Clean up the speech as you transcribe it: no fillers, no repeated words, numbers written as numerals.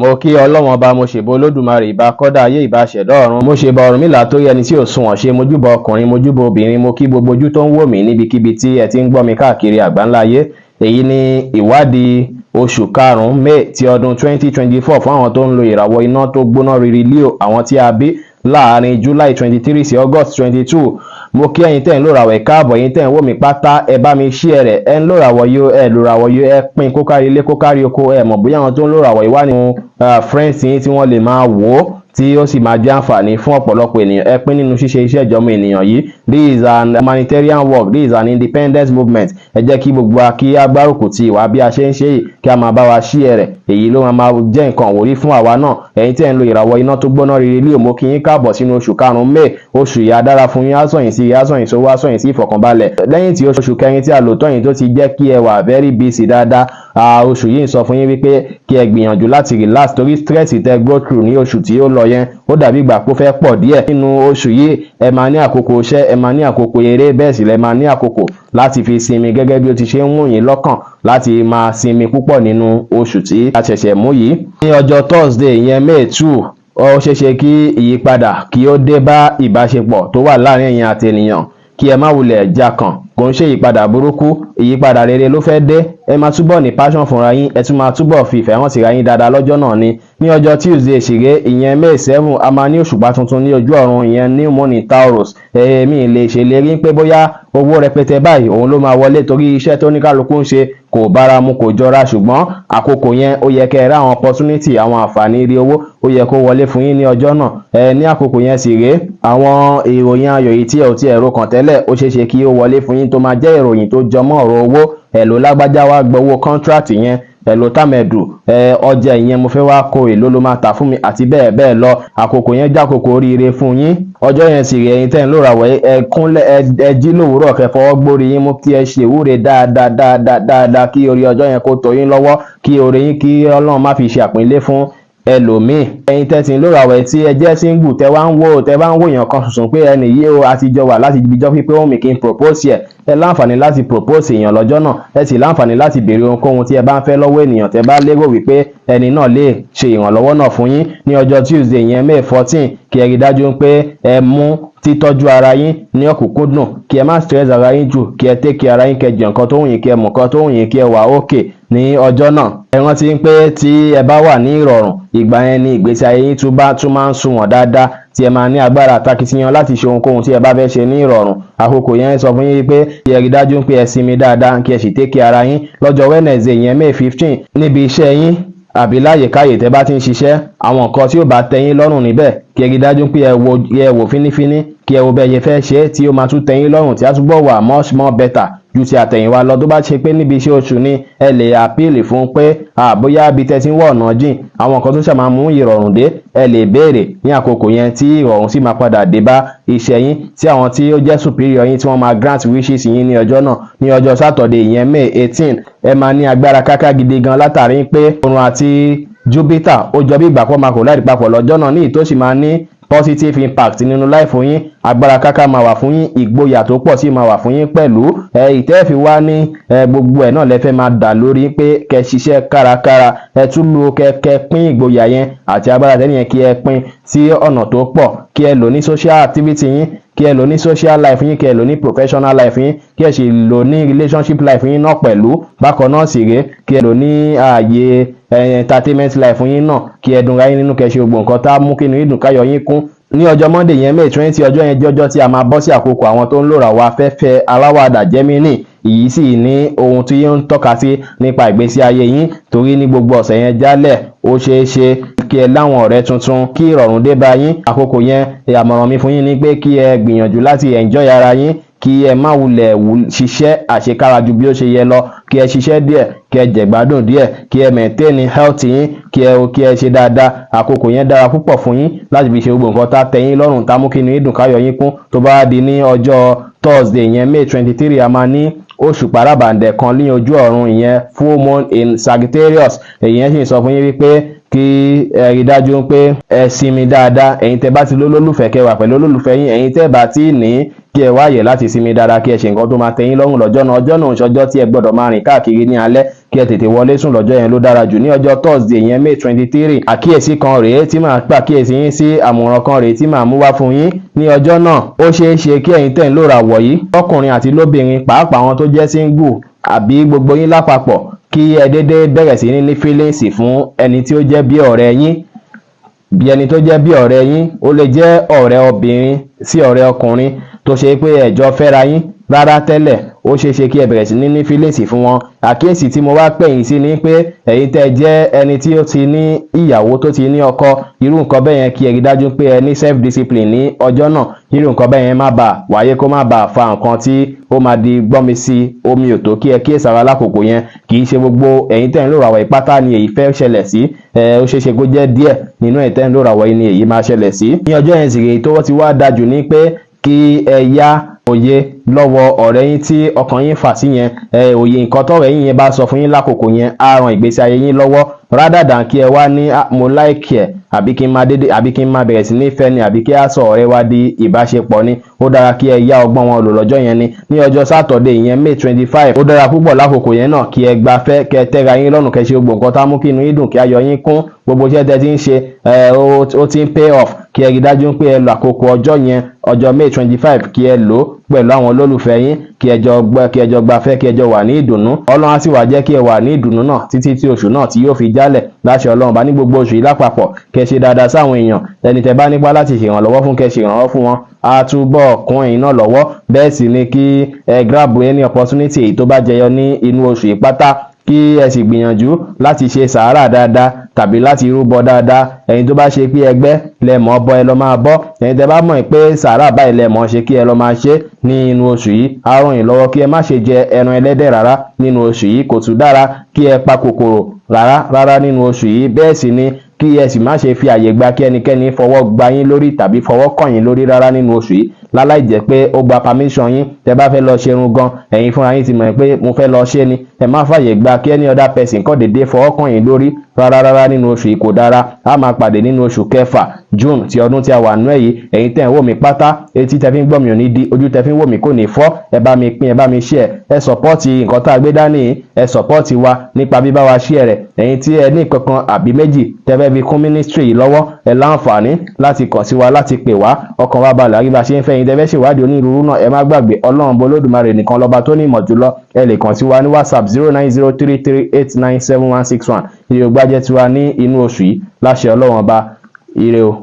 mo kí ọlọ́wọ́n ọba mo ṣèbọ olódùmarè ìbà kọ́dá ayé ìbà ṣẹ̀dá ọ̀run mo ṣèbà Ọ̀rúnmìlà tó yẹni tí ò sunwọ̀n ṣe mojúbọ ọkùnrin mojúbọ obìnrin mo kí gbogbo ojú tó ń wò mí níbikíbi tí ẹ ti ń gbọ́ mi káàkiri àgbáńlá ayé. Èyí ni ìwádìí oṣù karùn-ún May ti ọdún 2024 fún àwọn tó ń lo ìràwọ̀ iná tó gbóná riri Leo, àwọn tí a bí láàrin July 23 sí August 22. mo kí ẹ̀yin tẹ́ ń lóràwọ̀ ẹ káàbọ̀, ẹ̀yin tẹ́ ń wò mí pátá ẹ bá mi share rẹ̀, ẹ ń lóràwọ̀ yóò ẹ lóràwọ̀ yóò ẹ pín kó kárí ilé kó kárí oko. Ẹ mọ̀ bóyá àwọn tó ń lóràwọ̀ yìí wà nínú friends yín tí wọ́n lè máa wò ó tí ó sì máa jẹ́ àǹfààní fún ọ̀pọ̀lọpọ̀ ènìyàn. Ẹ pín nínú ṣíṣe iṣẹ́ ìjọmọ ènìyàn yìí. This is an humanitarian work, this is an independence movement. Ẹ jẹ́ kí gbogbo wa kí á gbárùkù ti ìwà bí a ṣe ń ṣe yìí, kí a máa bá wa share rẹ̀. Èyí ló máa jẹ́ nǹkan àwòrí fún àwa náà. Ẹ̀yin tí ẹ̀ ń lo ìràwọ̀ iná tó gbóná riri Leo, mo kí yín káàbọ̀ sínú oṣù karùn-ún May. Oṣù yìí á dára fún yín, á sọ yín sí, á sọ yín sówó, á sọ yín sí ìfọ̀kànbalẹ̀. Lẹ́yìn tí oṣù kẹrin tí a lò tán yìí tó ti jẹ́ kí ẹ wà very busy dáadáa, oṣù yìí ń sọ fún yín wípé kí ẹ gbìyànjú láti relax, torí stress tẹ́ go through ní oṣù tí ó lọ yẹn ó dàbí ìgbà pé ó fẹ́ pọ̀ díẹ̀. Nínú oṣù yìí ẹ máa ní àkókò iṣẹ́, ẹ máa ní àkókò eré, bẹ́ẹ̀ sì lẹ máa ní àkókò láti fi sinmi gẹ́gẹ́ bí ó ti ṣe ń wù yín lọ́kàn láti máa sinmi púpọ̀ nínú oṣù tí a ṣẹ̀ṣẹ̀ mú yìí. Ní ọjọ́ Thursday ìyẹn May 2, ó ṣeéṣe kí ìyípadà kí ó dé bá ìbáṣepọ̀ tó wà láàrin ẹ̀yin àti ènìyàn. Kí ẹ má wulẹ̀ jákàn, kò ń ṣe ìyípadà burúkú, ìyípadà rere ló fẹ́ dé. Ẹ máa túbọ̀ ní passion fúnra yín, ẹ tún máa túbọ̀ fi ìfẹ́ hàn síra yín dáadáa lọ́jọ́ náà ni. Ní ọjọ́ Tuesday ṣìré ìyẹn May 7, a máa ní òṣùpá tuntun ní ojú ọ̀run ìyẹn new moon in Taurus. Mi lè ṣèlérí pé bóyá owó rẹpẹtẹ báyìí òun ló máa wọlé, torí iṣẹ́ tó ní kálukú ń ṣe kò bára mu kò jọra, ṣùgbọ́n àkókò yẹn ó yẹ kẹ́ ẹ rí àwọn opportunity, àwọn àǹfààní rí owó ó yẹ kó wọlé fún yín ní ọjọ́ náà. Ní àkókò yẹn ṣìré àwọn ìròyìn ayọ̀ yìí tí ẹ ò ti ẹ̀rọ kàn tẹ́lẹ̀ ó ṣeéṣe kí ó wọlé fún yín tó máa jẹ́ ìròyìn tó jọmọ́ ọ̀rọ̀ owó. Èló lágbájá wá gbowó contract yẹn, èló tàmẹ̀dù ọjà ìyẹn mo fẹ́ wá kó èló ló máa tà fún mi àti bẹ́ẹ̀ bẹ́ẹ̀ lọ. Àkókò yẹn jákòókò oríire fún yín. Ọjọ́ yẹn sì rí ẹ̀yin tẹ́ ń lóràwọ̀ ẹ kúnlẹ̀ ẹ jí lówùúrọ̀ kẹ́ fọwọ́ gbórí yín mú kí ẹ ṣe ìwúre dáadáa kí orí ọjọ́ yẹn kó tó yín lọ́wọ́, kí oore yín kí Ọlọ́run má fi ṣe àpínlé fún ẹlòmíì. Ẹ̀yin tẹ́sí lóràwọ̀ tí ẹ jẹ́ single tẹ́ wá ń wò èèyàn kan ṣùṣùn pé ẹni yìí ó àtijọ́ wà láti ibijọ́ pípé ó mi kí n propose ẹ láǹfààní láti propose èèyàn lọ́jọ́ náà. Ẹ sì láǹfààní láti béèrè ohunkóhun tí ẹ bá ń fẹ́ lọ́wọ́ ènìyàn tẹ́ bá lérò wípé ẹni náà lè ṣe ìrànlọ́wọ́ náà fún yín. Ní ọjọ́ Tuesday yẹn May 14, kí ẹ rí dájú pé ẹ mú títọ́jú ara yín ní ọ̀kúnkúndùn, kí ẹ má stress ara yín jù, kí ẹ take care ara yín, kí ẹ jẹ nǹkan tó wù yín, kí ẹ mu nǹkan tó wù yín, kí ẹ wà okay ní ọjọ́ náà. Ẹ rántí pé tí ẹ bá wà ní ìrọ̀rùn, ìgbà yẹn ni ìgbésí ayé yín tún máa ń sunwọ̀n dáadáa, tí ẹ máa ní agbára àtakitiyan láti ṣe ohunkóhun tí ẹ bá fẹ́ ṣe ní ìrọ̀rùn. Àkókò yẹn sọ fún yín pé kí ẹ rí dájú pé ẹ sinmi dáadáa, kí ẹ sì take care ara yín. Lọ́jọ́ Wednesday yẹn May 15, níbi iṣẹ́ yín àbí láyèkáyè tẹ́ bá ti ń ṣiṣẹ́, àwọn nǹkan tí ó bá tẹ́ yín lọ́rùn níbẹ̀, kí ẹ rí dájú pé ẹ wò fínífíní, kí ẹ wo bẹ́ẹ̀ yẹ fẹ́ ṣe tí ó máa tún tẹ́ yín lọ́rùn, tí a túbọ̀ wà much more better ju ti àtẹ̀yìnwá lọ. Tó bá ṣe pé níbi iṣẹ́ oṣù ni ẹ lè appeal fún pé bóyá bí tẹ́ ti ń wọ̀ ọ̀nà jìn, àwọn nǹkan tó ṣàmà mú ìrọ̀rùn dé, ẹ lè béèrè ní àkókò yẹn tí ìrọ̀rùn sì máa padà dé bá iṣẹ́ yín, tí àwọn tí ó jẹ́ superior yín tí wọ́n máa grant wishes yín ní ọjọ́ náà. Ní ọjọ́ Saturday ìyẹn May 18, ẹ máa ní agbára káká gidi gan látàrí pé Òòrùn àti Jupiter ó jọ bí ìgbà pọ̀ máa kò láì papọ̀ lọ́jọ́ náà, ní ìtòsí máa ní positive impact nínú life yín. Agbára káká máa wà fún yín, ìgboyà tó pọ̀ sí máa wà fún yín pẹ̀lú. Ìtẹ́ẹ̀fì wá ní gbogbo ẹ̀ náà lẹ́fẹ́ máa dà lórí pé kẹ́ ṣiṣẹ́ kárakára, ẹ tún lo kẹ́ pín ìgboyà yẹn àti agbára tẹ́lẹ̀ yẹn kí ẹ pín sí ọ̀nà tó pọ̀, kí ẹ lò ní social activity yín, kí ẹ lò ní social life yín, kí ẹ lò ní professional life yín, kí ẹ sì lò ní relationship life yín náà pẹ̀lú. Bákan náà sì rèé, kí ẹ lò ní ààyè entertainment life yín náà, kí ẹ dùn ra yín nínú, kẹ́ ṣe gbogbo nǹkan tá mú kí inú yín dùn káyọ̀ yín kún. Ní ọjọ́ Monday yẹn May 20, ọjọ́ yẹn jẹ́ ọjọ́ tí a máa bọ́ sí àkókò àwọn tó ń lóràwọ̀ afẹ́fẹ́ aláwàdà Gemini. Èyí sì ní ohun tí ó ń tọ́ka sí nípa ìgbésí ayé yín, torí ní gbogbo ọ̀sẹ̀ yẹn jálẹ̀ ó ṣeéṣe kí ẹ láwọn ọ̀rẹ́ tuntun, kí ìrọ̀rùn dé bá yín. Àkókò yẹn àmọ̀ràn mi fún yín ni pé kí ẹ gbìyànjú láti enjoy ara yín, kí ẹ má wulẹ̀ ṣiṣẹ́ àṣekára ju bí ó ṣe yẹ lọ, kí ẹ ṣiṣẹ́ díẹ̀, kí ẹ jẹ̀gbádùn díẹ̀, kí ẹ maintain health yín, kí ẹ ṣe dáadáa. Àkókò yẹn dára púpọ̀ fún yín láti fi ṣe gbogbo nǹkan tá tẹ́ yín lọ́rùn, tá mú kí inú yín dùn káyọ̀ yín kún. Tó bá di ní ọjọ́ Thursday yẹn May 23, a máa ní òṣùpá ràbàǹdẹ̀ kan ní ojú ọ̀run ìyẹn full moon in Sagittarius. Èyí yẹn sì sọ fún yín wípé kí ẹ rí dájú pé ẹ sinmi dáadáa. Ẹ̀yin tẹ́ bá ti lólùfẹ́ kẹ́ wà pẹ̀lú olólùfẹ́ yín, ẹ̀yin tẹ́ bá ti ní kí ẹ wáyè láti sinmi dáadáa kí ẹ ṣe nǹkan tó máa tẹ́yín lọ́rùn lọ́jọ́ náà. Ọjọ́ náà ń ṣọjọ́ tí ẹ gbọ́dọ̀ máa rìn káàkiri ní alẹ́, kí ẹ tètè wọlé sùn lọ́jọ́ yẹn ló dára jù. Ní ọjọ́ Thursday yẹn May 23, àkíyèsí kan rèé tí màá pàkíyèsí yín sí, àmọ̀ràn kan rèé tí màá mú wá fún yín. Ní ọjọ́ náà ó ṣeé ṣe kí ẹ̀yin tẹ̀ ń lòrà wọ̀ yìí, ọkùnrin àti lóbìnrin, pàápàá àwọn tó jẹ́ single àbí gbogbo yín lápapọ̀, kí ẹ dédé bẹ̀rẹ̀ sí ní feelings fún ẹni tí ó jẹ́ bí ọ̀rẹ́ yín. Bí ẹni tó jẹ́ bí ọ̀rẹ́ yín, ó lè jẹ́ ọ̀rẹ́ obìnrin sí ọ̀rẹ́ ọkùnrin tó ṣe pé ẹjọ́ fẹ́ra yín rárá tẹ́lẹ̀, ó ṣeé ṣe kí ẹ bẹ̀rẹ̀ sí ní feelings fún wọn. Àkíyèsí tí mo wá pè yín sí ni pé ẹ̀yin tẹ́ jẹ́ ẹni tí ó ti ní ìyàwó tó ti ní ọkọ, irú nǹkan bẹ́ẹ̀ yẹn kí ẹ rí dájú pé ẹ ní self discipline ní ọjọ́ náà, irú nǹkan bẹ́ẹ̀ yẹn má bàa wáyé, kó má bàa fa nǹkan tí ó máa di gbọ́nmi sí omi ò tó, kí ẹ kíyèsára lákòókò yẹn. Kì í ṣe gbogbo ẹ̀yin tẹ́ ń lòrà wọ̀ ìpátá ni èyí fẹ́ ṣẹlẹ̀ sí, ó ṣeé ṣe kó jẹ́ díẹ̀ nínú ẹ̀yin tẹ́ ń lòrà wọ̀ ni èyí máa ṣẹlẹ̀ sí. Ní ọjọ́ yẹn sì rèé tó ti wá dájú ní pé kí ẹ yá òye lọ́wọ́ ọ̀rẹ́ yín tí ọkàn yín fà sí yẹn. Òye nǹkan tọ́rẹ́ yín yẹn bá sọ fún yín lákòókò yẹn á ran ìgbésí ayé yín lọ́wọ́, rather than kí ẹ wá ní mo like ẹ, àbí kí n máa bẹ̀rẹ̀ sí ní fẹ́ ni, àbí kí á sọ ọ̀rẹ́ wa di ìbáṣepọ̀ ni. Ó dára kí ẹ yá ọgbọ́n wọn lò lọ́jọ́ yẹn ni. Ní ọjọ́ Saturday yẹn May 25, ó dára púpọ̀ lákòókò yẹn náà kí ẹ gbafẹ́, kí ẹ tẹ́ra yín lọ́rùn, kẹ́ ṣe gbogbo nǹkan tá mú kí inú yín dùn, kí ayọ̀ yín kún. Gbogbo iṣẹ́ tẹ́ ti ń ṣe ó ti ń pay off, kí ẹ rí dájú pé ẹ lo àkókò ọjọ́ yẹn, ọjọ́ May 25, kí ẹ lò pẹ̀lú àwọn olólùfẹ́ yín, kí ẹ jọ gbafẹ́, kí ẹ jọ wà ní ìdùnnú. Ọlọ́run á sì wá jẹ́ kí ẹ wà ní ìdùnnú náà títí tí oṣù náà tí yóò fi jálẹ̀ láṣẹ Ọlọ́run bá. Ní gbogbo oṣù yìí lápapọ̀, kẹ́ ṣe dáadáa sáwọn èèyàn, ẹni tẹ́ bá nípa láti ṣèrànlọ́wọ́ fún, kẹ́ ṣèrànlọ́wọ́ fún wọn, á túbọ̀ kún ẹ̀yin náà lọ́wọ́. Bẹ́ẹ̀ sì ni kí ẹ grab any opportunity èyí tó bá jẹyọ ní inú oṣù yìí pátá, kí ẹ sì gbìyànjú láti ṣe sàárà dáadáa tàbí láti rúbọ dáadáa. Ẹ̀yin tó bá ṣe pé ẹgbẹ́ lẹ mọ̀ bọ, ẹ lọ máa bọ́. Ẹ̀yin tẹ́ bá mọ̀ pé sàárà báyìí lẹ mọ̀ ṣe, kí ẹ lọ máa ṣe ní inú oṣù yìí, á ràn yín lọ́wọ́. Kí ẹ má ṣe jẹ ẹran ẹlẹ́dẹ̀ rárá nínú oṣù yìí, kò tún dára kí ẹ pa kòkòrò rárá nínú oṣù yìí. Bẹ́ẹ̀ sì ni kí ẹ sì má ṣe fi àyè gba kí ẹnikẹ́ni fọwọ́ gba yín lórí tàbí fọwọ́ kàn yín lórí rárá nínú oṣù yìí, láláì jẹ́ pé ó gba permission yín. Tẹ́ bá fẹ́ lọ ṣerun gan, ẹ̀yin fúnra yín ti mọ̀ pé mo fẹ́ lọ ṣe ni, ẹ má fàyè gba kí any other person kàn dédé fọwọ́ kàn yín lórí rárá nínú oṣù yìí, kò dára. A máa pàdé nínú oṣù kẹfà June ti ọdún tí a wà nú èyí. Ẹ̀yin tẹ́ ń wò mí pátá, etí tẹ́ fi ń gbọ́ mi ò ní di, ojú tẹ́ fi ń wò mí kò ní fọ́. Ẹ bá mi pín, ẹ bá mi share, ẹ support nǹkan tá a gbé dání, ẹ support wa nípa bíbá wa share rẹ̀. Ẹ̀yin tí ẹ ní kankan àbí méjì tẹ́ fẹ́ fi kún ministry yìí lọ́wọ́, ẹ láǹfààní láti kàn sí wa, láti pè wá, ọkàn wa balẹ̀ àríbá ṣe ń fẹ́. Ẹ̀yin tẹ́ fẹ́ ṣèwádìí onírúurú náà, ẹ má gbàgbé Ọlọ́run Olódùmarè nìkan lọ́ba tó ní ìmọ̀ jùlọ. Ẹ lè kàn sí wa ní WhatsApp 09033897161. Ire ò gbájẹ́ tiwa ní inú oṣù yìí láṣẹ Ọlọ́run ọba. Ire o.